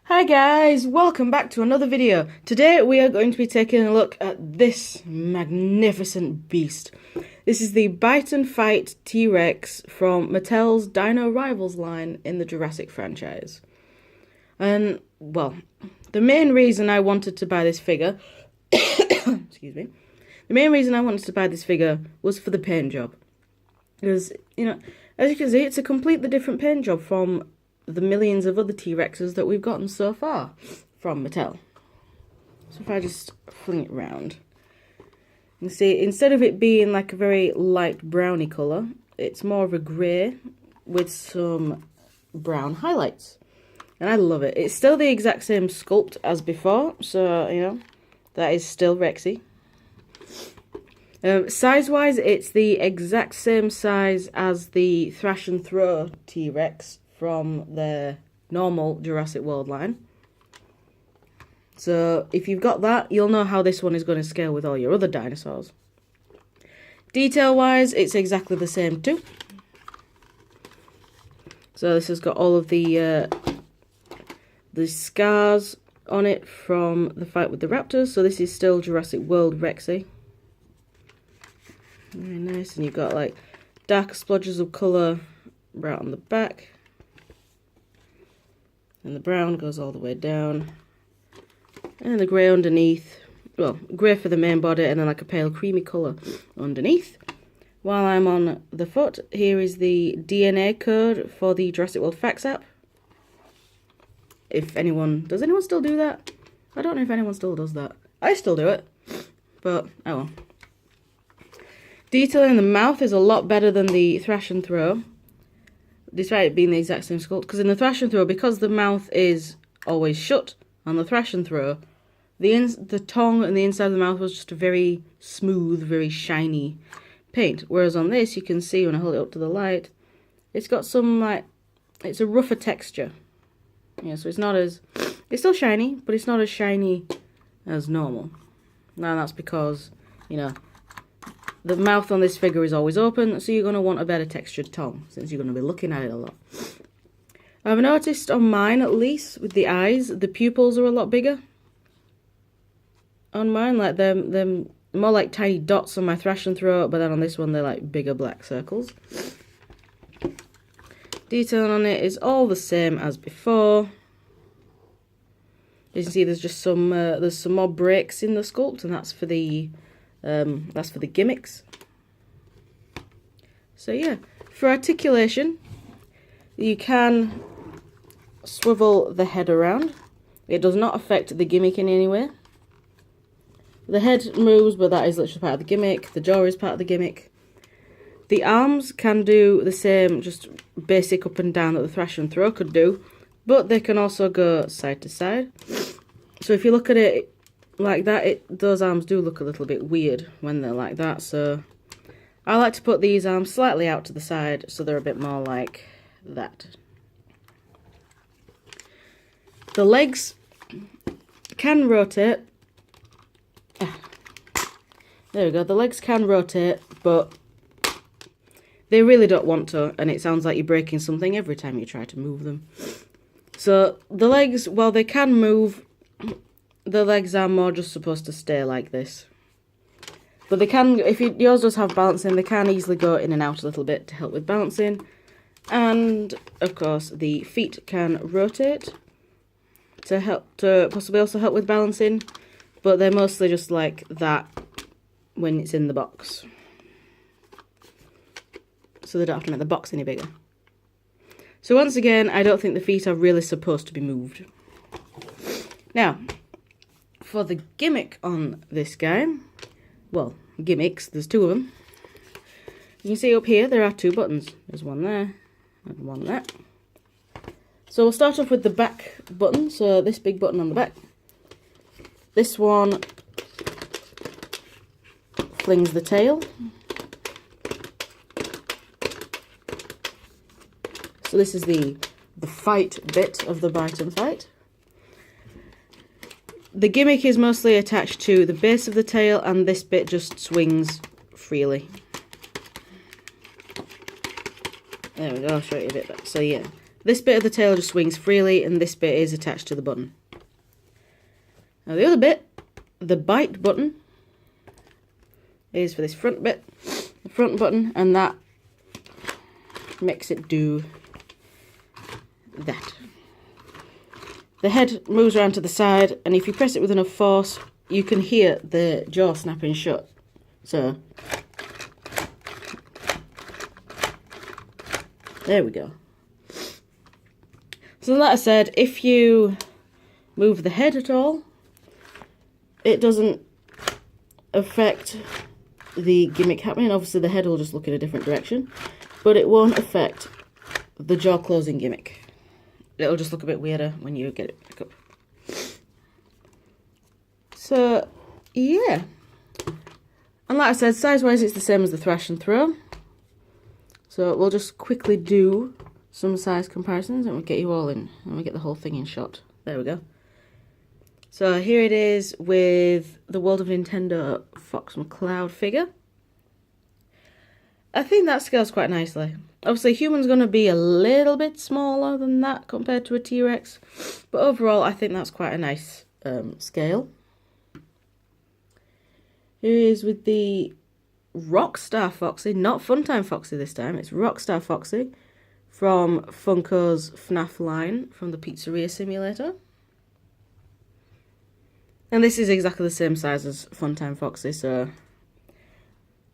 Hi guys, welcome back to another video. Today we are going to be taking a look at this magnificent beast. This is the Bite and Fight T-Rex from Mattel's Dino Rivals line in the Jurassic franchise. And, well, the main reason I wanted to buy this figure, excuse me, the main reason I wanted to buy this figure was for the paint job. Because, you know, as you can see, it's a completely different paint job from the millions of other T-Rexes that we've gotten so far from Mattel. So if I just fling it round, you can see instead of it being like a very light browny colour, it's more of a grey with some brown highlights. And I love it. It's still the exact same sculpt as before, so, you know, that is still Rexy. Size-wise, it's the exact same size as the Thrash and Throw T-Rex from the normal Jurassic World line. So if you've got that, you'll know how this one is going to scale with all your other dinosaurs. Detail-wise, it's exactly the same too. So this has got all of the scars on it from the fight with the raptors. So this is still Jurassic World Rexy. Very nice, and you've got like dark splodges of colour right on the back. And the brown goes all the way down. And the grey underneath. Well, grey for the main body and then like a pale creamy colour underneath. While I'm on the foot, here is the DNA code for the Jurassic World Facts app. If anyone... Does anyone still do that? I don't know if anyone still does that. I still do it. But, oh well. Detail in the mouth is a lot better than the Thrash and Throw, despite it being the exact same sculpt. Because in the Thrash and Throw, because the mouth is always shut on the Thrash and Throw, the tongue and the inside of the mouth was just a very smooth, very shiny paint. Whereas on this, you can see when I hold it up to the light, it's got some like, it's a rougher texture. Yeah, so it's not as, it's still shiny, but it's not as shiny as normal. Now that's because, you know, the mouth on this figure is always open, so you're going to want a better textured tongue, since you're going to be looking at it a lot. I've noticed on mine, at least, with the eyes, the pupils are a lot bigger. On mine, like they're more like tiny dots on my Thrash and Throw, but then on this one they're like bigger black circles. Detail on it is all the same as before. You can see there's just some more breaks in the sculpt, and that's for the gimmicks. So yeah, for articulation, you can swivel the head around. It does not affect the gimmick in any way. The head moves, but that is literally part of the gimmick. The jaw is part of the gimmick. The arms can do the same, just basic up and down that the Thrash and Throw could do, but they can also go side to side. So if you look at it like that, those arms do look a little bit weird when they're like that, so I like to put these arms slightly out to the side so they're a bit more like that. The legs can rotate. There we go, the legs can rotate, but they really don't want to, and it sounds like you're breaking something every time you try to move them. So the legs, while they can move, the legs are more just supposed to stay like this. But they can, if yours does have balancing, they can easily go in and out a little bit to help with balancing. And, of course, the feet can rotate to possibly also help with balancing. But they're mostly just like that when it's in the box. So they don't have to make the box any bigger. So once again, I don't think the feet are really supposed to be moved. Now, for the gimmick on this guy, well, gimmicks, there's two of them. You can see up here there are two buttons. There's one there and one there. So we'll start off with the back button, so this big button on the back. This one flings the tail. So this is the fight bit of the Bite and Fight. The gimmick is mostly attached to the base of the tail, and this bit just swings freely. There we go, I'll show you a bit better. So yeah, This bit of the tail just swings freely, and this bit is attached to the button. Now the other bit, the bite button, is for this front bit, the front button, and that makes it do that. The head moves around to the side, and if you press it with enough force, you can hear the jaw snapping shut. So, there we go. So like I said, if you move the head at all, it doesn't affect the gimmick happening. Obviously the head will just look in a different direction, but it won't affect the jaw closing gimmick. It'll just look a bit weirder when you get it back up. So, yeah. And like I said, size-wise it's the same as the thrash and throw. So we'll just quickly do some size comparisons and we'll get you all in, and we'll get the whole thing in shot. There we go. So here it is with the World of Nintendo Fox McCloud figure. I think that scales quite nicely. Obviously, human's going to be a little bit smaller than that compared to a T-Rex, but overall, I think that's quite a nice scale. Here he is with the Rockstar Foxy, not Funtime Foxy this time, it's Rockstar Foxy from Funko's FNAF line from the Pizzeria Simulator. And this is exactly the same size as Funtime Foxy, so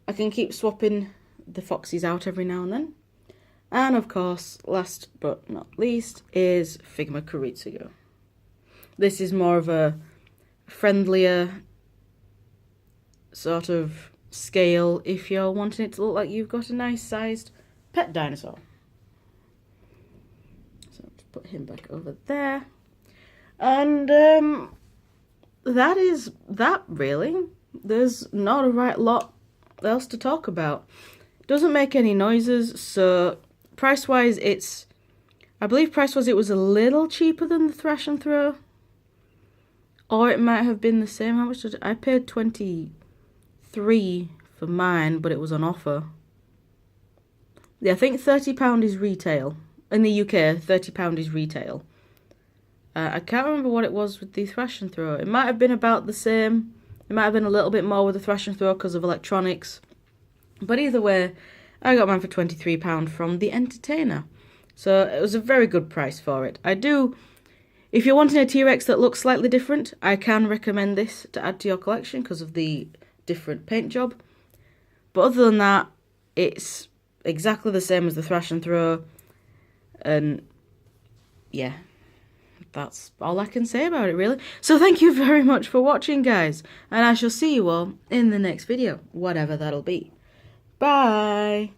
I can keep swapping the Foxies out every now and then. And of course, last but not least, is Figma Kuritsugu. This is more of a friendlier sort of scale if you're wanting it to look like you've got a nice sized pet dinosaur. So I'll just put him back over there. And that is that really. There's not a right lot else to talk about. It doesn't make any noises, so price-wise it's, I believe price-wise it was a little cheaper than the Thrash and Throw. Or it might have been the same. How much did I paid? $23 for mine, but it was on offer. Yeah, I think £30 is retail. In the UK, £30 is retail. I can't remember what it was with the Thrash and Throw. It might have been about the same. It might have been a little bit more with the Thrash and Throw because of electronics. But either way, I got mine for £23 from The Entertainer. So it was a very good price for it. I do, if you're wanting a T-Rex that looks slightly different, I can recommend this to add to your collection because of the different paint job. But other than that, it's exactly the same as the Thrash and Throw. And yeah, that's all I can say about it really. So thank you very much for watching, guys. And I shall see you all in the next video, whatever that'll be. Bye!